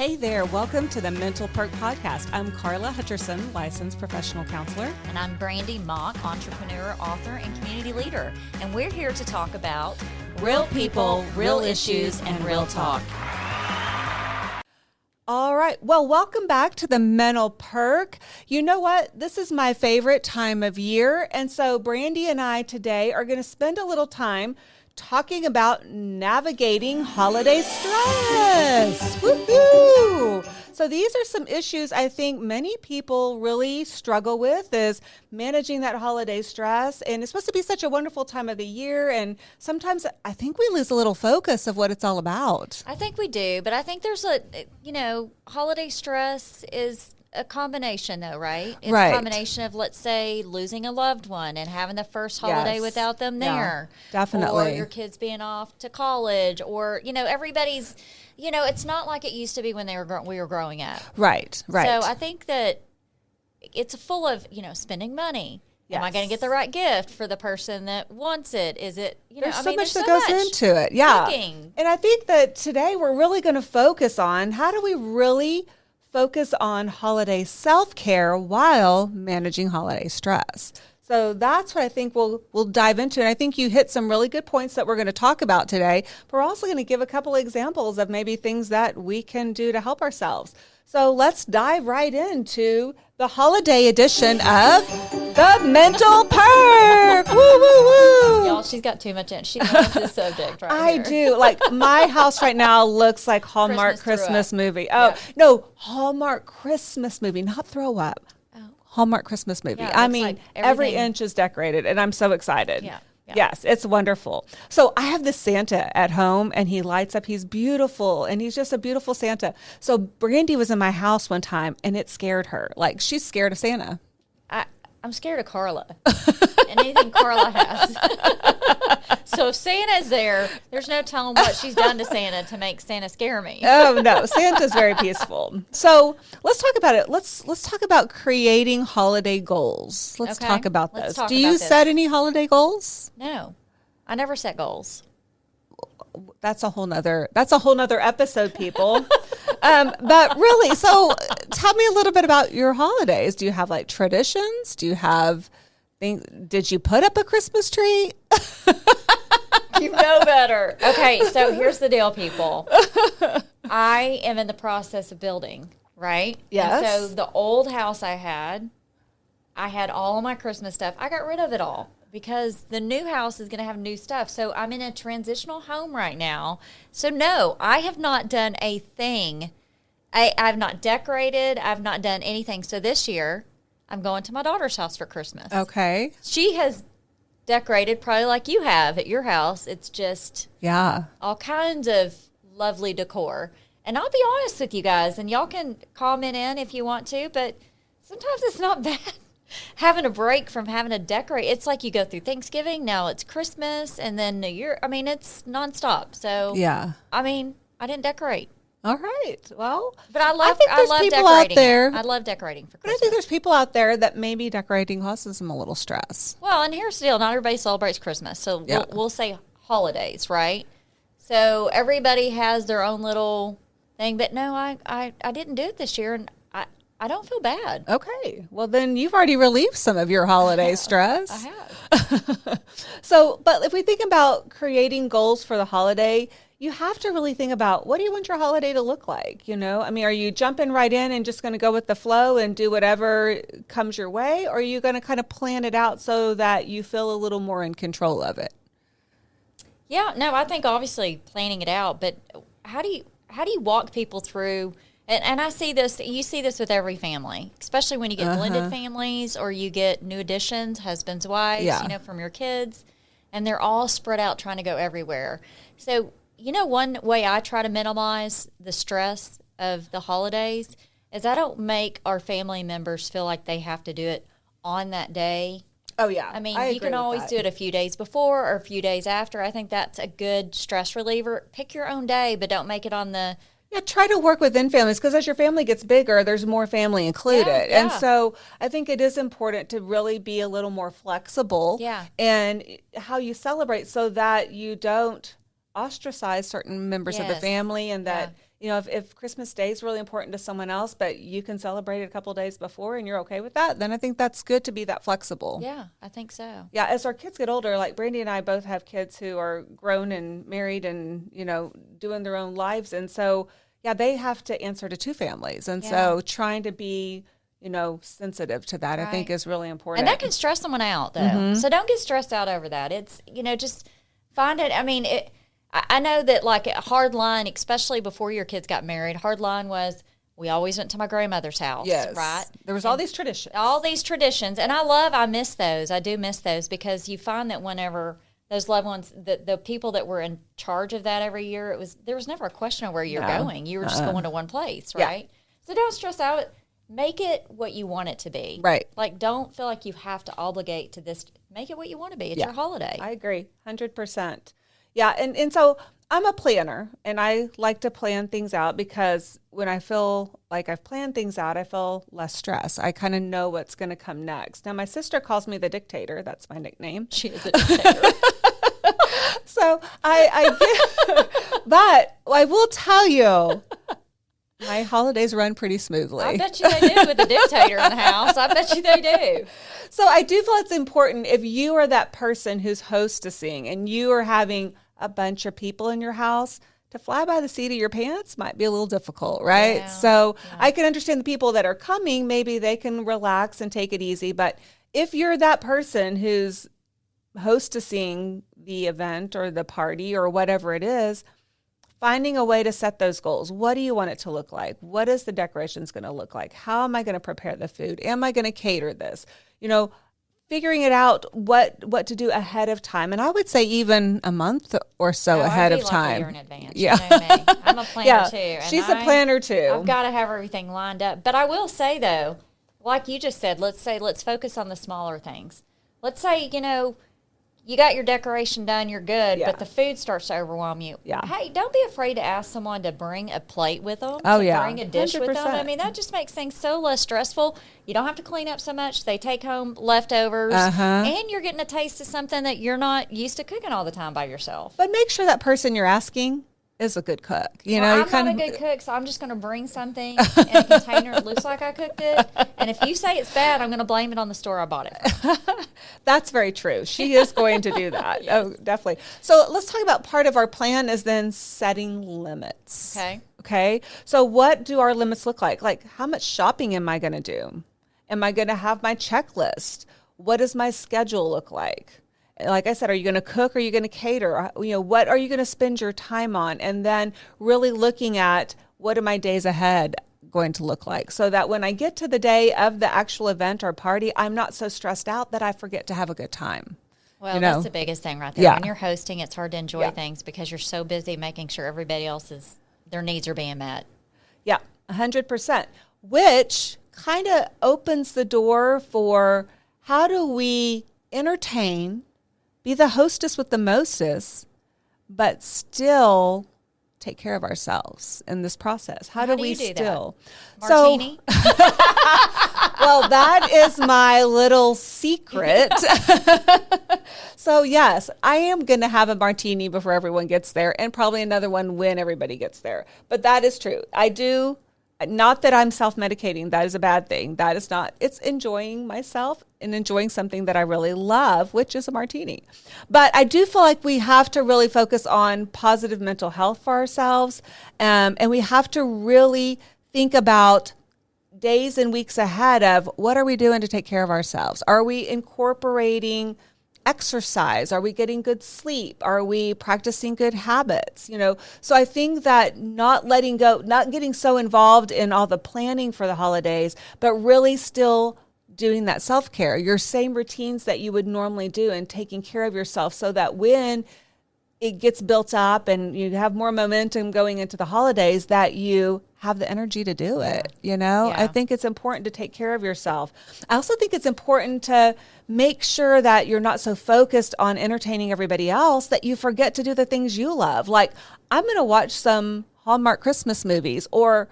Hey there, welcome to the Mental Perk podcast. I'm Karla Hutcherson, licensed professional counselor. And I'm Brandi Mock, entrepreneur, author, and community leader. And we're here to talk about real people, real issues, and real talk. All right. Well, welcome back to the Mental Perk. You know what? This is my favorite time of year. And so Brandi and I today are going to spend a little time talking about navigating holiday stress. Woohoo! So these are some issues I think many people really struggle with, is managing that holiday stress. And it's supposed to be such a wonderful time of the year. And sometimes I think we lose a little focus of what it's all about. I think we do, but I think there's holiday stress is a combination though, right? It's right. A combination of, let's say, losing a loved one and having the first holiday without them there. Yeah, definitely. Or your kids being off to college, or, everybody's, it's not like it used to be when we were growing up. Right. So I think that it's full of, spending money. Yes. Am I going to get the right gift for the person that wants it? Is it, there's so much that goes into it. Yeah. Thinking. And I think that today we're really going to focus on how do we really focus on holiday self-care while managing holiday stress. So that's what I think we'll dive into. And I think you hit some really good points that we're going to talk about today. But we're also going to give a couple of examples of maybe things that we can do to help ourselves. So let's dive right into the holiday edition of the Mental Perk. Woo, woo, woo. Y'all, she's got too much in. She loves this subject right I here. do. Like, my house right now looks like Hallmark Christmas movie. Oh, yeah. No, Hallmark Christmas movie, not throw up. Oh. Hallmark Christmas movie. Yeah, I mean, like every inch is decorated, and I'm so excited. Yeah. Yes, it's wonderful. So I have this Santa at home, and he lights up. He's beautiful, and he's just a beautiful Santa. So Brandi was in my house one time, and it scared her. Like, she's scared of Santa. I'm scared of Karla and anything Karla has. So if Santa's there, there's no telling what she's done to Santa to make Santa scare me. Oh, no. Santa's very peaceful. So let's talk about it. Let's talk about creating holiday goals. Let's talk about this. Do you set any holiday goals? No, I never set goals. That's a whole nother episode, people. But really, so tell me a little bit about your holidays. Do you have like traditions? Do you have things? Did you put up a Christmas tree? You know better. Okay, so here's the deal, people. I am in the process of building, right? Yes. And so the old house I had all of my Christmas stuff. I got rid of it all because the new house is going to have new stuff. So I'm in a transitional home right now. So no, I have not done a thing. I've not decorated. I've not done anything. So this year, I'm going to my daughter's house for Christmas. Okay. She has decorated probably like you have at your house. It's just all kinds of lovely decor. And I'll be honest with you guys, and y'all can comment in if you want to, but sometimes it's not bad having a break from having to decorate. It's like you go through Thanksgiving, now it's Christmas, and then New Year. I mean, it's nonstop. So I mean, I didn't decorate. All right. Well, but I love people decorating. out there. I love decorating for Christmas. But I think there's people out there that maybe decorating causes them a little stress. Well, and here's the deal. Not everybody celebrates Christmas. So we'll say holidays, right? So everybody has their own little thing. But no, I didn't do it this year, and I don't feel bad. Okay. Well, then you've already relieved some of your holiday stress. I have. So, but if we think about creating goals for the holiday, you have to really think about, what do you want your holiday to look like? I mean, are you jumping right in and just going to go with the flow and do whatever comes your way? Or are you going to kind of plan it out so that you feel a little more in control of it? Yeah, no, I think obviously planning it out, but how do you walk people through? And I see this, you see this with every family, especially when you get blended families or you get new additions, husbands, wives, from your kids, and they're all spread out trying to go everywhere. So, one way I try to minimize the stress of the holidays is I don't make our family members feel like they have to do it on that day. Oh, yeah. I mean, you can always do it a few days before or a few days after. I think that's a good stress reliever. Pick your own day, but don't make it on the... Yeah, try to work within families, because as your family gets bigger, there's more family included. Yeah. And so I think it is important to really be a little more flexible in how you celebrate so that you don't ostracize certain members of the family, and that if Christmas Day is really important to someone else, but you can celebrate it a couple of days before and you're okay with that, then I think that's good to be that flexible. Yeah, I think so. Yeah, as our kids get older, like Brandi and I both have kids who are grown and married and, doing their own lives. And so, yeah, they have to answer to two families. And so trying to be, sensitive to that, I think is really important. And that can stress someone out, though. So don't get stressed out over that. It's, just find it. I mean, I know that like a hard line, especially before your kids got married, hard line was we always went to my grandmother's house, right? There was all these traditions. And I miss those. I do miss those because you find that whenever those loved ones, the people that were in charge of that every year, there was never a question of where you're going. You were just going to one place, right? So don't stress out. Make it what you want it to be. Right. Like, don't feel like you have to obligate to this. Make it what you want to be. It's your holiday. I agree, 100%. Yeah, and so I'm a planner, and I like to plan things out because when I feel like I've planned things out, I feel less stress. I kind of know what's going to come next. Now, my sister calls me the dictator. That's my nickname. She is a dictator. So but I will tell you, my holidays run pretty smoothly. I bet you they do with the dictator in the house. I bet you they do. So I do feel it's important if you are that person who's hostessing and you are having a bunch of people in your house, to fly by the seat of your pants might be a little difficult, right? Yeah. So I can understand the people that are coming, maybe they can relax and take it easy. But if you're that person who's hostessing the event or the party or whatever it is, finding a way to set those goals. What do you want it to look like? What is the decorations going to look like? How am I going to prepare the food? Am I going to cater this? Figuring it out what to do ahead of time. And I would say even a month or so ahead of time. In advance. Yeah. You know me. I'm a planner too. And she's a planner too. I've got to have everything lined up. But I will say though, like you just said, let's focus on the smaller things. Let's say, you got your decoration done, you're good, but the food starts to overwhelm you. Yeah. Hey, don't be afraid to ask someone to bring a plate with them. Oh, to yeah. bring a dish 100%. with them. I mean, that just makes things so less stressful. You don't have to clean up so much. They take home leftovers. And you're getting a taste of something that you're not used to cooking all the time by yourself. But make sure that person you're asking is a good cook. I'm not a good cook, so I'm just going to bring something in a container that looks like I cooked it. And if you say it's bad, I'm going to blame it on the store I bought it from. That's very true. She is going to do that. Yes. Oh, definitely. So let's talk about part of our plan is then setting limits. Okay. So what do our limits look like? Like, how much shopping am I going to do? Am I going to have my checklist? What does my schedule look like? Like I said, are you going to cook or are you going to cater? What are you going to spend your time on? And then really looking at what are my days ahead going to look like so that when I get to the day of the actual event or party, I'm not so stressed out that I forget to have a good time. Well, that's the biggest thing right there. Yeah. When you're hosting, it's hard to enjoy things because you're so busy making sure everybody else's, their needs are being met. Yeah, 100%, which kind of opens the door for how do we entertain, be the hostess with the mostest, but still take care of ourselves in this process. How do we still? Martini? Well, that is my little secret. So yes, I am going to have a martini before everyone gets there and probably another one when everybody gets there. But that is true. I do. Not that I'm self-medicating. That is a bad thing. That is not. It's enjoying myself and enjoying something that I really love, which is a martini. But I do feel like we have to really focus on positive mental health for ourselves. And we have to really think about days and weeks ahead of what are we doing to take care of ourselves? Are we incorporating exercise? Are we getting good sleep? Are we practicing good habits? So I think that not letting go, not getting so involved in all the planning for the holidays, but really still doing that self-care, your same routines that you would normally do and taking care of yourself so that when it gets built up and you have more momentum going into the holidays that you have the energy to do it. I think it's important to take care of yourself. I also think it's important to make sure that you're not so focused on entertaining everybody else that you forget to do the things you love. Like, I'm going to watch some Hallmark Christmas movies, or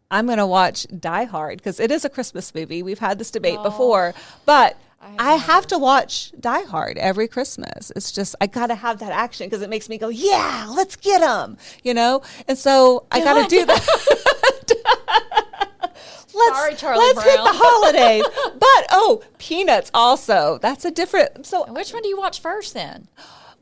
I'm going to watch Die Hard because it is a Christmas movie. We've had this debate before, but I have to watch Die Hard every Christmas. It's just, I got to have that action because it makes me go, yeah, let's get them, And so I got to do that. Sorry, Charlie let's Brown. hit the holidays. But, Peanuts also. That's a different, so. Which one do you watch first then?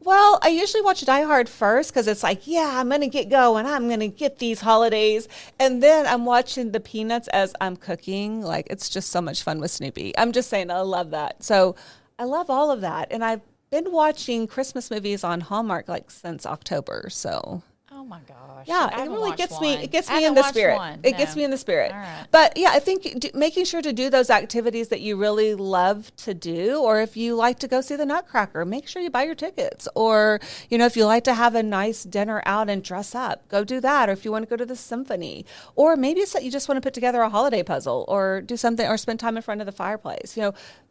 Well, I usually watch Die Hard first because it's like, yeah, I'm going to get going. I'm going to get these holidays. And then I'm watching the Peanuts as I'm cooking. Like, it's just so much fun with Snoopy. I'm just saying, I love that. So I love all of that. And I've been watching Christmas movies on Hallmark like since October. So. Oh my gosh. Yeah, it really gets me. It gets me in the spirit. It gets me in the spirit. All right. But yeah, I think making sure to do those activities that you really love to do, or if you like to go see the Nutcracker, make sure you buy your tickets. Or if you like to have a nice dinner out and dress up, go do that. Or if you want to go to the symphony, or maybe it's that you just want to put together a holiday puzzle, or do something, or spend time in front of the fireplace.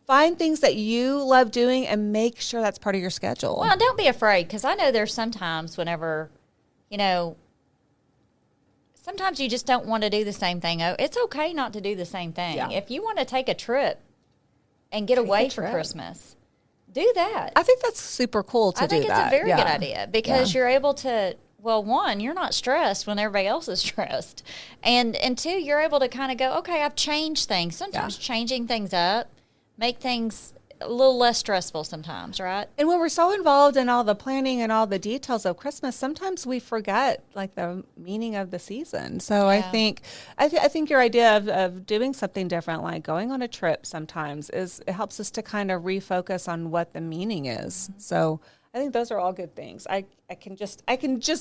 Find things that you love doing and make sure that's part of your schedule. Well, don't be afraid, because I know there's sometimes whenever. Sometimes you just don't want to do the same thing. It's okay not to do the same thing. Yeah. If you want to take a trip and get away for Christmas, do that. I think that's super cool to do that. I think it's a very good idea because you're able to, well, one, you're not stressed when everybody else is stressed. And two, you're able to kind of go, okay, I've changed things. Sometimes changing things up make things a little less stressful sometimes, right? And when we're so involved in all the planning and all the details of Christmas, sometimes we forget like the meaning of the season. So I think your idea of doing something different, like going on a trip sometimes, it helps us to kind of refocus on what the meaning is. Mm-hmm. So I think those are all good things. I can just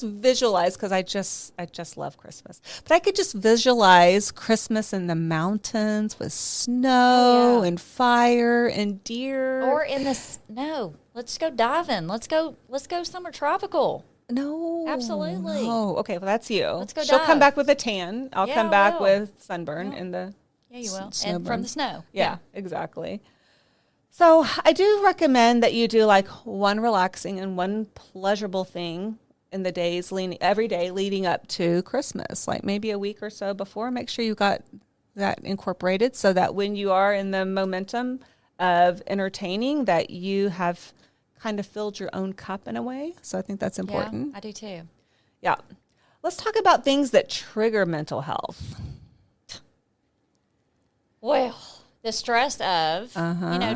visualize, because I just love Christmas. But I could just visualize Christmas in the mountains with snow and fire and deer. Or in the snow. Let's go diving. Let's go somewhere tropical. No. Absolutely. Oh, okay. Well, that's you. Let's go She'll dive. come back with a tan. I'll come back will. with sunburn in the Yeah, you will. snowburn. And from the snow. Yeah, exactly. So I do recommend that you do like one relaxing and one pleasurable thing in the days every day leading up to Christmas, like maybe a week or so before. Make sure you got that incorporated so that when you are in the momentum of entertaining, that you have kind of filled your own cup in a way. So I think that's important. Yeah, I do too. Yeah. Let's talk about things that trigger mental health. Well, the stress of,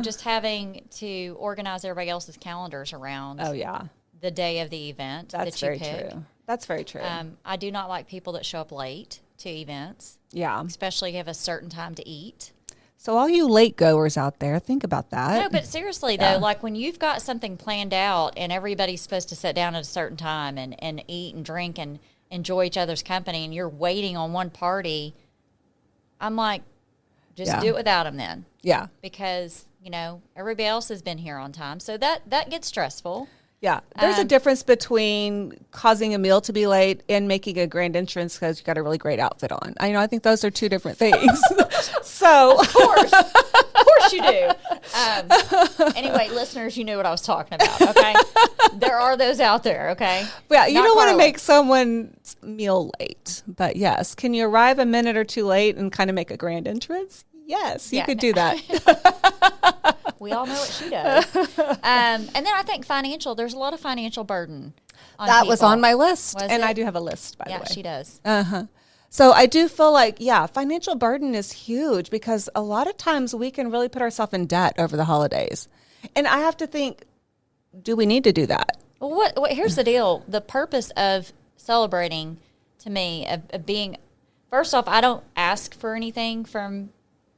just having to organize everybody else's calendars around the day of the event that you pick. True. That's very true. I do not like people that show up late to events. Yeah. Especially have a certain time to eat. So all you late goers out there, think about that. No, but seriously, though, like when you've got something planned out and everybody's supposed to sit down at a certain time and eat and drink and enjoy each other's company, and you're waiting on one party, I'm like, just do it without them then. Yeah. Because, everybody else has been here on time. So that gets stressful. Yeah. There's a difference between causing a meal to be late and making a grand entrance because you got a really great outfit on. I think those are two different things. So. Of course you do. Anyway, listeners, you knew what I was talking about, okay? There are those out there, okay? Yeah, you Not don't want to Karla. make someone's meal late. But yes, can you arrive a minute or two late and kind of make a grand entrance? Yes, you could do that. We all know what she does. And then I think there's a lot of financial burden on That people. was on my list. Was and it? I do have a list, by the way. Yeah, she does. So I do feel like, financial burden is huge because a lot of times we can really put ourselves in debt over the holidays. And I have to think, do we need to do that? Well, here's the deal. The purpose of celebrating, to me, of being, first off, I don't ask for anything from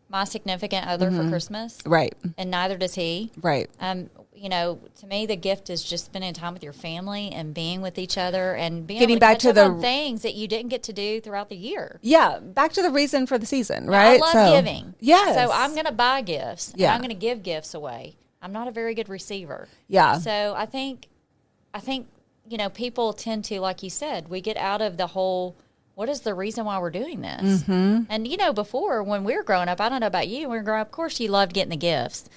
my significant other for Christmas. Right. And neither does he. Right. To me, the gift is just spending time with your family and being with each other and being Getting able to back catch to up the on things that you didn't get to do throughout the year. Yeah, back to the reason for the season, right? I love giving. Yes. So I'm going to buy gifts. Yeah. And I'm going to give gifts away. I'm not a very good receiver. Yeah. So I think, people tend to, like you said, we get out of the whole, what is the reason why we're doing this? Mm-hmm. And, before, when we were growing up, I don't know about you, when we were growing up, of course, you loved getting the gifts.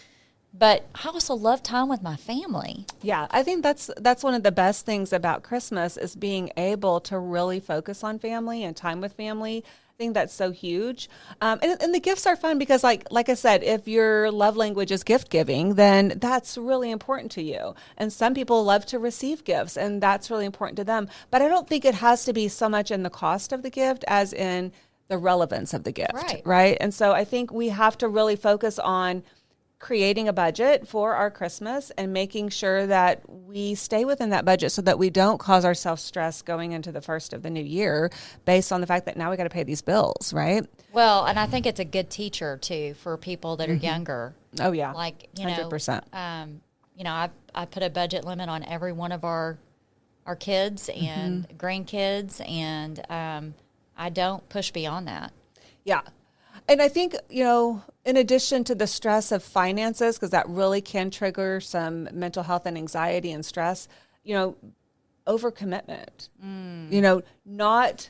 But I also love time with my family. Yeah, I think that's one of the best things about Christmas is being able to really focus on family and time with family. think that's so huge. And the gifts are fun because like I said, if your love language is gift giving, then that's really important to you. And some people love to receive gifts, and that's really important to them. But I don't think it has to be so much in the cost of the gift as in the relevance of the gift, right? And so I think we have to really focus on creating a budget for our Christmas and making sure that we stay within that budget so that we don't cause ourselves stress going into the first of the new year based on the fact that now we got to pay these bills, right? Well, and I think it's a good teacher too for people that are younger. Oh yeah. Like, 100%. I put a budget limit on every one of our kids and grandkids, and I don't push beyond that. Yeah. And I think, in addition to the stress of finances, because that really can trigger some mental health and anxiety and stress, overcommitment, not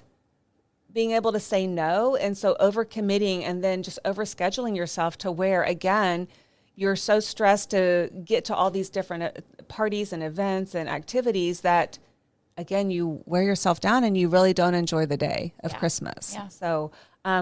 being able to say no. And so overcommitting and then just overscheduling yourself to where, again, you're so stressed to get to all these different parties and events and activities that, again, you wear yourself down and you really don't enjoy the day of Christmas. Yeah. So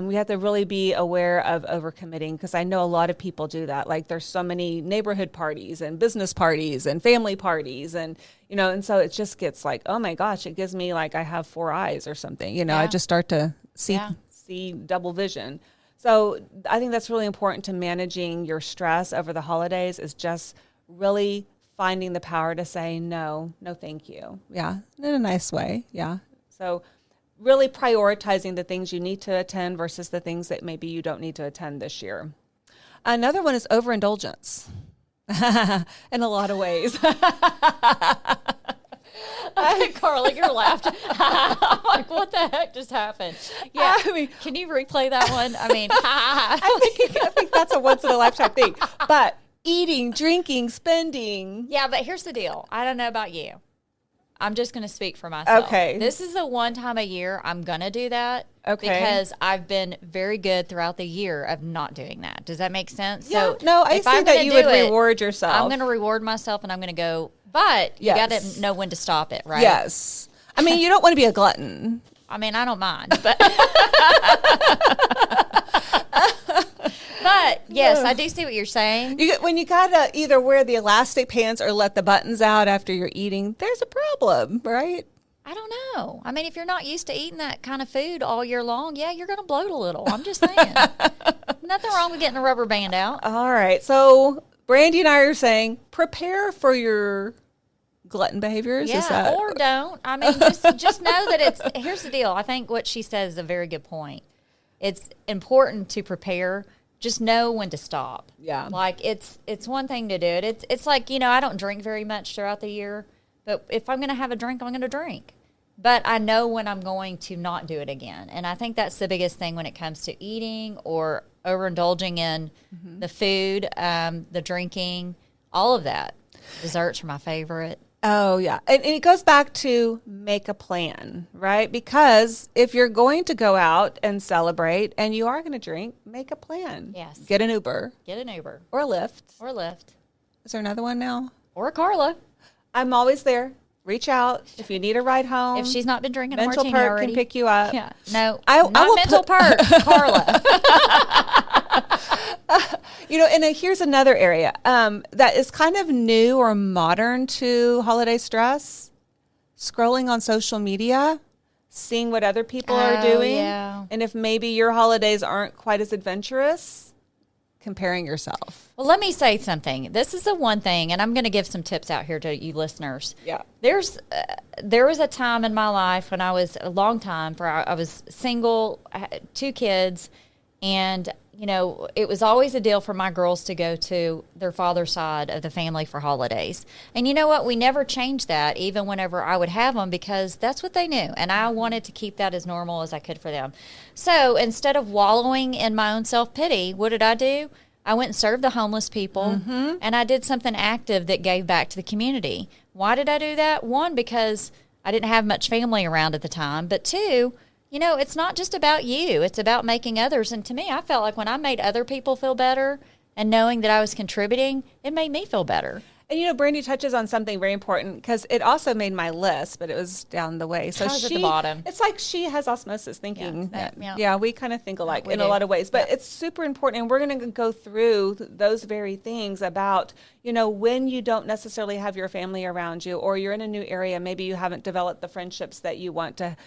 we have to really be aware of overcommitting, because I know a lot of people do that. Like, there's so many neighborhood parties and business parties and family parties, and and so it just gets like, oh my gosh, it gives me like I have four eyes or something. I just start to see double vision. So I think that's really important to managing your stress over the holidays, is just really finding the power to say no, thank you. Yeah, in a nice way. Yeah. So really prioritizing the things you need to attend versus the things that maybe you don't need to attend this year. Another one is overindulgence in a lot of ways. Karla, you're laughing. I'm like, what the heck just happened? Yeah, can you replay that one? I think that's a once in a lifetime thing. But eating, drinking, spending. Yeah, but here's the deal. I don't know about you. I'm just going to speak for myself. Okay. This is the one time a year I'm going to do that. Okay. Because I've been very good throughout the year of not doing that. Does that make sense? Yeah. So no, I see that you would reward yourself. I'm going to reward myself, and I'm going to go, but you got to know when to stop it, right? Yes. I mean, you don't want to be a glutton. I mean, I don't mind, but but yes, I do see what you're saying. When you gotta either wear the elastic pants or let the buttons out after you're eating, there's a problem, right? I don't know. I mean, if you're not used to eating that kind of food all year long, yeah, you're going to bloat a little. I'm just saying. Nothing wrong with getting a rubber band out. All right. So Brandi and I are saying prepare for your glutton behaviors. Yeah, or don't. I mean, just know that here's the deal. I think what she says is a very good point. It's important to prepare. Just know when to stop. Yeah. Like, it's one thing to do it. It's like, I don't drink very much throughout the year, but if I'm going to have a drink, I'm going to drink. But I know when I'm going to not do it again. And I think that's the biggest thing when it comes to eating or overindulging in the food, the drinking, all of that. Desserts are my favorite. Oh, yeah. And it goes back to make a plan, right? Because if you're going to go out and celebrate and you are going to drink, make a plan. Yes. Get an Uber. Or a Lyft. Is there another one now? Or a Karla. I'm always there. Reach out if you need a ride home. If she's not been drinking Mental a martini Perk already. can pick you up. Yeah. No, not Mental Perk, Karla. And here's another area that is kind of new or modern to holiday stress. Scrolling on social media, seeing what other people are doing. Yeah. And if maybe your holidays aren't quite as adventurous, comparing yourself. Well, let me say something. This is the one thing, and I'm going to give some tips out here to you listeners. Yeah. There was a time in my life when I was a long time I was single, I had 2 kids, and it was always a deal for my girls to go to their father's side of the family for holidays. And you know what? We never changed that, even whenever I would have them, because that's what they knew. And I wanted to keep that as normal as I could for them. So instead of wallowing in my own self-pity, what did I do? I went and served the homeless people, and I did something active that gave back to the community. Why did I do that? 1, because I didn't have much family around at the time. But 2, it's not just about you. It's about making others. And to me, I felt like when I made other people feel better and knowing that I was contributing, it made me feel better. And, Brandi touches on something very important because it also made my list, but it was down the way. So At the bottom. It's like she has osmosis thinking. Yeah, we kind of think alike in do. a lot of ways, but it's super important. And we're going to go through those very things about, when you don't necessarily have your family around you, or you're in a new area, maybe you haven't developed the friendships that you want to,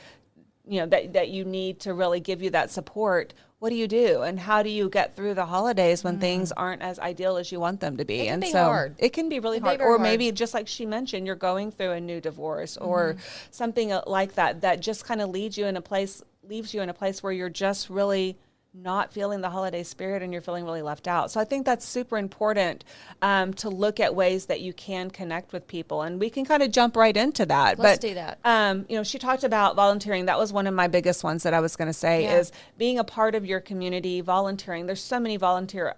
that you need to really give you that support. What do you do, and how do you get through the holidays when things aren't as ideal as you want them to be? It can be hard. It can be really hard. Or maybe just like she mentioned, you're going through a new divorce or something like that just kind of leaves you in a place where you're just really not feeling the holiday spirit and you're feeling really left out. So I think that's super important to look at ways that you can connect with people, and we can kind of jump right into that. Let's do that. She talked about volunteering. That was one of my biggest ones that I was going to say is being a part of your community, volunteering. There's so many volunteer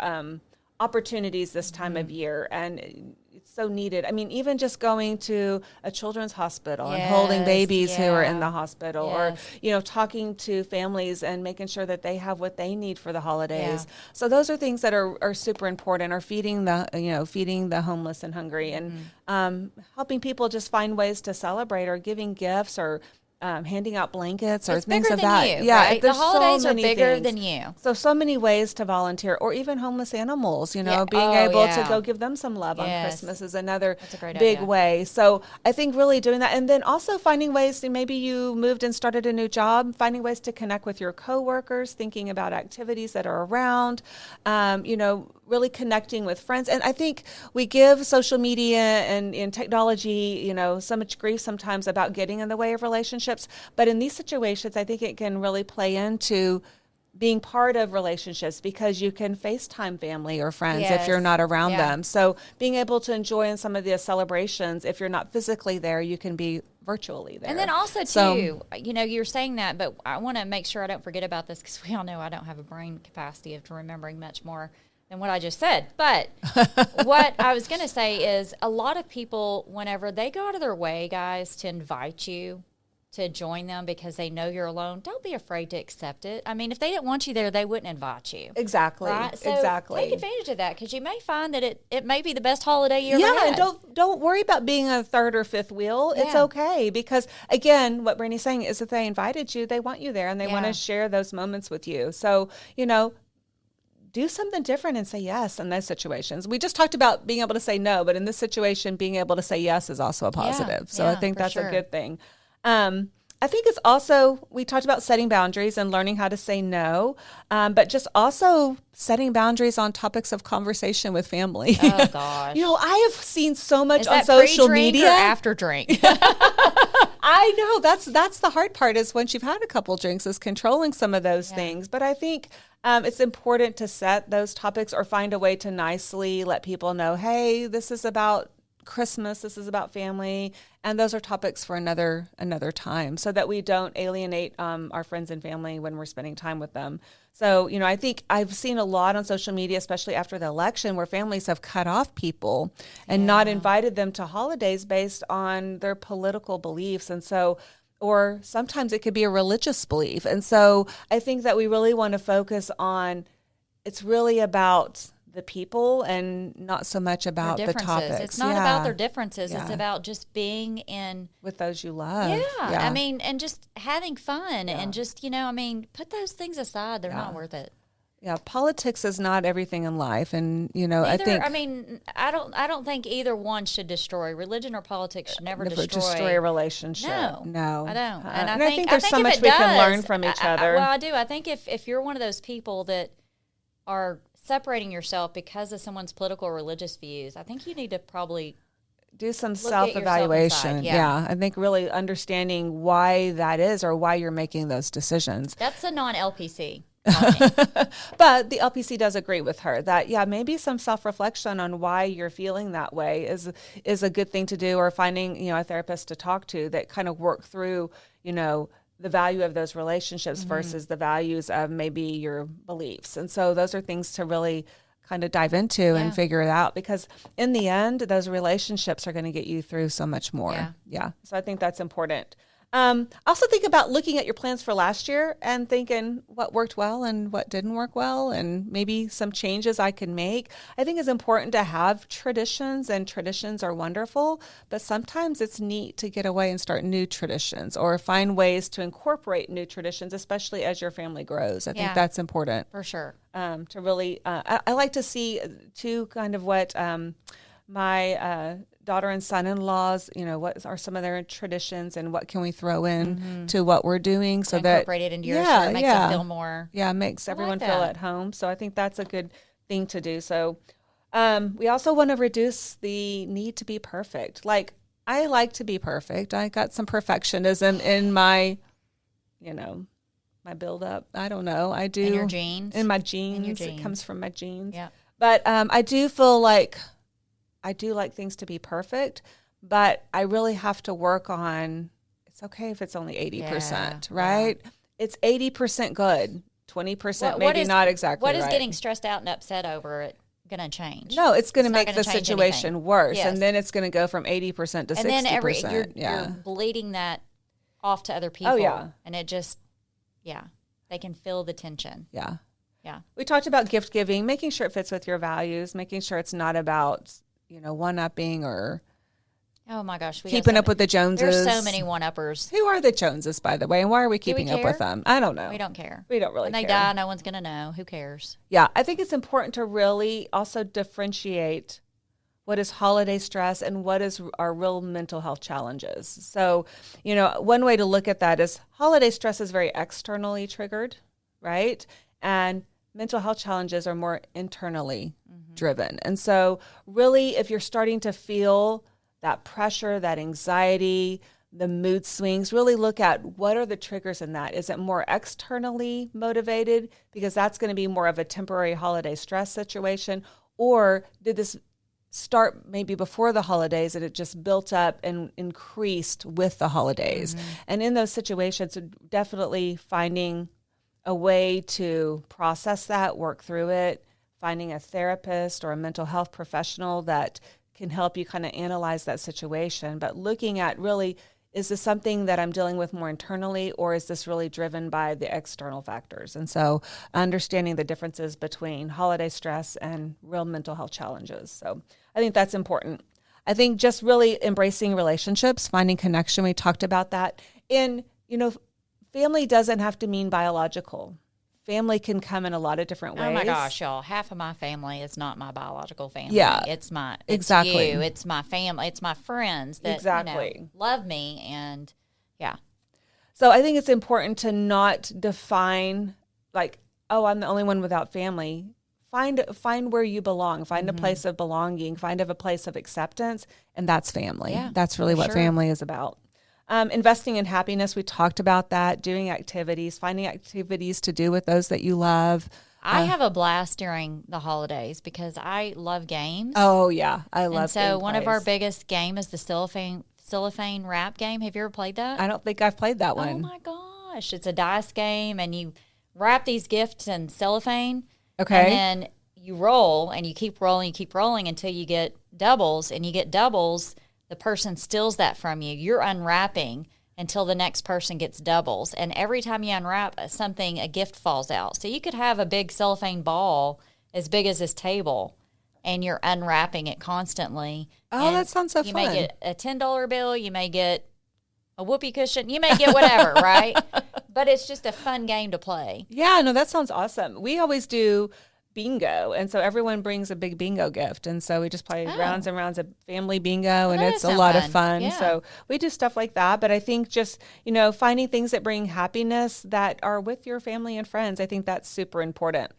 opportunities this time of year, and it's so needed. I mean, even just going to a children's hospital and holding babies who are in the hospital, or, talking to families and making sure that they have what they need for the holidays. Yeah. So those are things that are super important, or feeding the homeless and hungry, and helping people just find ways to celebrate, or giving gifts, or handing out blankets, or things of that. Right? The holidays are bigger than you. So many ways to volunteer, or even homeless animals, being able to go give them some love on Christmas is another big way. So I think really doing that. And then also finding ways to, maybe you moved and started a new job, finding ways to connect with your coworkers, thinking about activities that are around, really connecting with friends. And I think we give social media and technology, so much grief sometimes about getting in the way of relationships. But in these situations, I think it can really play into being part of relationships, because you can FaceTime family or friends if you're not around them. So being able to enjoy in some of the celebrations, if you're not physically there, you can be virtually there. And then also, too, you're saying that, but I want to make sure I don't forget about this, because we all know I don't have a brain capacity of remembering much more than what I just said. But what I was going to say is, a lot of people, whenever they go out of their way, guys, to invite you to join them because they know you're alone, don't be afraid to accept it. I mean, if they didn't want you there, they wouldn't invite you. Exactly. Right? So exactly. take advantage of that, because you may find that it may be the best holiday you ever had. And don't worry about being a third or fifth wheel. It's okay, because again, what Brandy's saying is, if they invited you, they want you there, and they want to share those moments with you. So, do something different and say yes in those situations. We just talked about being able to say no, but in this situation, being able to say yes is also a positive. So I think that's a good thing. I think it's also, we talked about setting boundaries and learning how to say no, but just also setting boundaries on topics of conversation with family. Oh, gosh. I have seen so much on social media. Or after drink? I know. That's the hard part, is once you've had a couple drinks, is controlling some of those things. But I think it's important to set those topics, or find a way to nicely let people know, hey, this is about Christmas, this is about family, and those are topics for another time, so that we don't alienate our friends and family when we're spending time with them. So, I think I've seen a lot on social media, especially after the election, where families have cut off people and not invited them to holidays based on their political beliefs. And so, or sometimes it could be a religious belief. And so I think that we really want to focus on, it's really about the people and not so much about the topics. It's not about their differences. It's about just being in with those you love. Yeah. I mean, and just having fun and just, put those things aside. They're not worth it. Yeah, politics is not everything in life, and I don't think either one should destroy. Religion or politics should never destroy a relationship. No, I don't. And I think there's so much we can learn from each other. Well, I do. I think if you're one of those people that are separating yourself because of someone's political or religious views, I think you need to probably do some self-evaluation. Yeah, I think really understanding why that is, or why you're making those decisions. That's a non-LPC. But the LPC does agree with her that, maybe some self-reflection on why you're feeling that way is a good thing to do, or finding, a therapist to talk to that kind of work through, the value of those relationships versus the values of maybe your beliefs. And so those are things to really kind of dive into and figure it out, because in the end, those relationships are going to get you through so much more. Yeah. So I think that's important. Also think about looking at your plans for last year and thinking what worked well and what didn't work well, and maybe some changes I can make. I think it's important to have traditions, and traditions are wonderful, but sometimes it's neat to get away and start new traditions or find ways to incorporate new traditions, especially as your family grows. I think that's important. For sure. To really, I like to see too kind of what my daughter and son-in-laws, what are some of their traditions and what can we throw in to what we're doing so that incorporate it into yours, so it makes them feel more. Yeah, it makes everyone feel at home. So I think that's a good thing to do. So we also want to reduce the need to be perfect. Like, I like to be perfect. I got some perfectionism in my, my buildup. I don't know. I do. In your genes. In my genes. It comes from my genes. Yeah. But I do feel like I do like things to be perfect, but I really have to work on, it's okay if it's only 80%, right? Yeah. It's 80% good, 20% maybe not exactly right. What is getting stressed out and upset over it going to change? No, it's going to make the situation worse. Yes. And then it's going to go from 80% to 60%. And then you're bleeding that off to other people. Oh, yeah. And it just, they can feel the tension. Yeah. Yeah. We talked about gift giving, making sure it fits with your values, making sure it's not about one-upping or oh my gosh, keeping up with the Joneses. There's so many one-uppers. Who are the Joneses, by the way, and why are we keeping up with them? I don't know. We don't care. We don't really care. When they die, no one's going to know. Who cares? Yeah, I think it's important to really also differentiate what is holiday stress and what is our real mental health challenges. So, one way to look at that is holiday stress is very externally triggered, right? And mental health challenges are more internally driven. And so really, if you're starting to feel that pressure, that anxiety, the mood swings, really look at what are the triggers in that. Is it more externally motivated? Because that's going to be more of a temporary holiday stress situation. Or did this start maybe before the holidays and it just built up and increased with the holidays? And in those situations, definitely finding a way to process that, work through it, finding a therapist or a mental health professional that can help you kind of analyze that situation. But looking at really, is this something that I'm dealing with more internally, or is this really driven by the external factors? And so understanding the differences between holiday stress and real mental health challenges. So I think that's important. I think just really embracing relationships, finding connection. We talked about that. And, family doesn't have to mean biological. Family can come in a lot of different ways. Oh my gosh, y'all! Half of my family is not my biological family. Yeah, it's you, it's my family, it's my friends that love me, and So I think it's important to not define like, oh, I'm the only one without family. Find where you belong. Find a place of belonging. Find a place of acceptance, and that's family. Yeah, that's really what family is about. Investing in happiness, we talked about that, doing activities, finding activities to do with those that you love. I have a blast during the holidays because I love games. Oh, yeah. I love games. So one of our biggest game is the cellophane wrap game. Have you ever played that? I don't think I've played that one. Oh, my gosh. It's a dice game, and you wrap these gifts in cellophane. Okay. And then you roll, and you keep rolling until you get doubles, and you get doubles. The person steals that from you. You're unwrapping until the next person gets doubles. And every time you unwrap something, a gift falls out. So you could have a big cellophane ball as big as this table, and you're unwrapping it constantly. Oh, and that sounds so fun. You may get a $10 bill. You may get a whoopee cushion. You may get whatever, right? But it's just a fun game to play. Yeah, no, that sounds awesome. We always do bingo, and so everyone brings a big bingo gift, and so we just play rounds and rounds of family bingo, and it's a lot of fun. Yeah. So we do stuff like that, but I think just finding things that bring happiness that are with your family and friends, I think that's super important.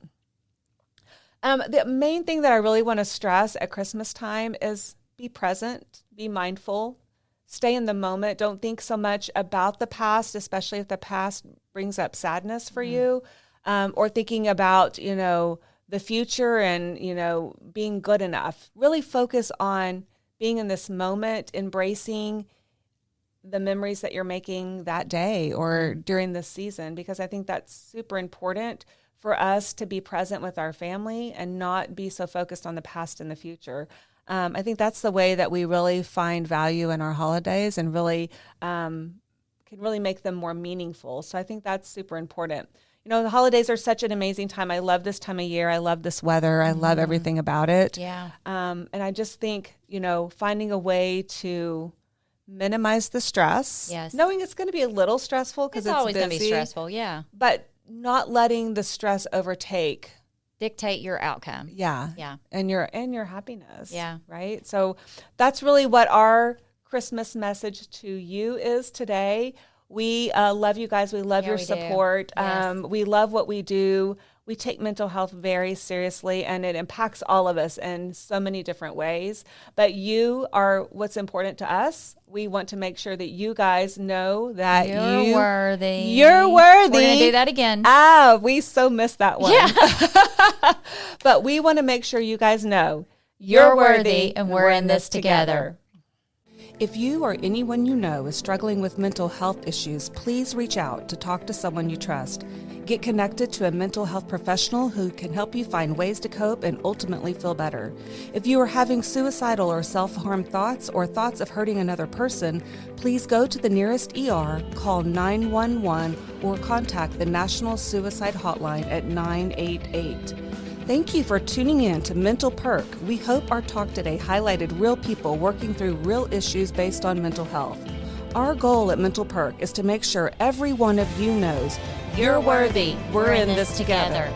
The main thing that I really want to stress at Christmas time is be present, be mindful, stay in the moment. Don't think so much about the past, especially if the past brings up sadness for you, or thinking about the future and, being good enough. Really focus on being in this moment, embracing the memories that you're making that day or during this season, because I think that's super important for us to be present with our family and not be so focused on the past and the future. I think that's the way that we really find value in our holidays and really can can really make them more meaningful. So I think that's super important. You know, the holidays are such an amazing time. I love this time of year. I love this weather. I love everything about it. Yeah. And I just think, you know, finding a way to minimize the stress. Yes. Knowing it's going to be a little stressful because it's always going to be busy, stressful. Yeah. but not letting the stress overtake. Dictate your outcome. Yeah. Yeah. And your happiness. Yeah. Right. So that's really what our Christmas message to you is today. We love you guys. We love your support. Yes. We love what we do. We take mental health very seriously, and it impacts all of us in so many different ways. But you are what's important to us. We want to make sure that you guys know that You're worthy. You're worthy. We're going to do that again. We so missed that one. Yeah. But we want to make sure you guys know you're worthy, and we're in this together. If you or anyone you know is struggling with mental health issues, please reach out to talk to someone you trust. Get connected to a mental health professional who can help you find ways to cope and ultimately feel better. If you are having suicidal or self-harm thoughts or thoughts of hurting another person, please go to the nearest ER, call 911, or contact the National Suicide Hotline at 988. Thank you for tuning in to Mental Perk. We hope our talk today highlighted real people working through real issues based on mental health. Our goal at Mental Perk is to make sure every one of you knows you're worthy. We're in this together.